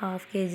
½ kg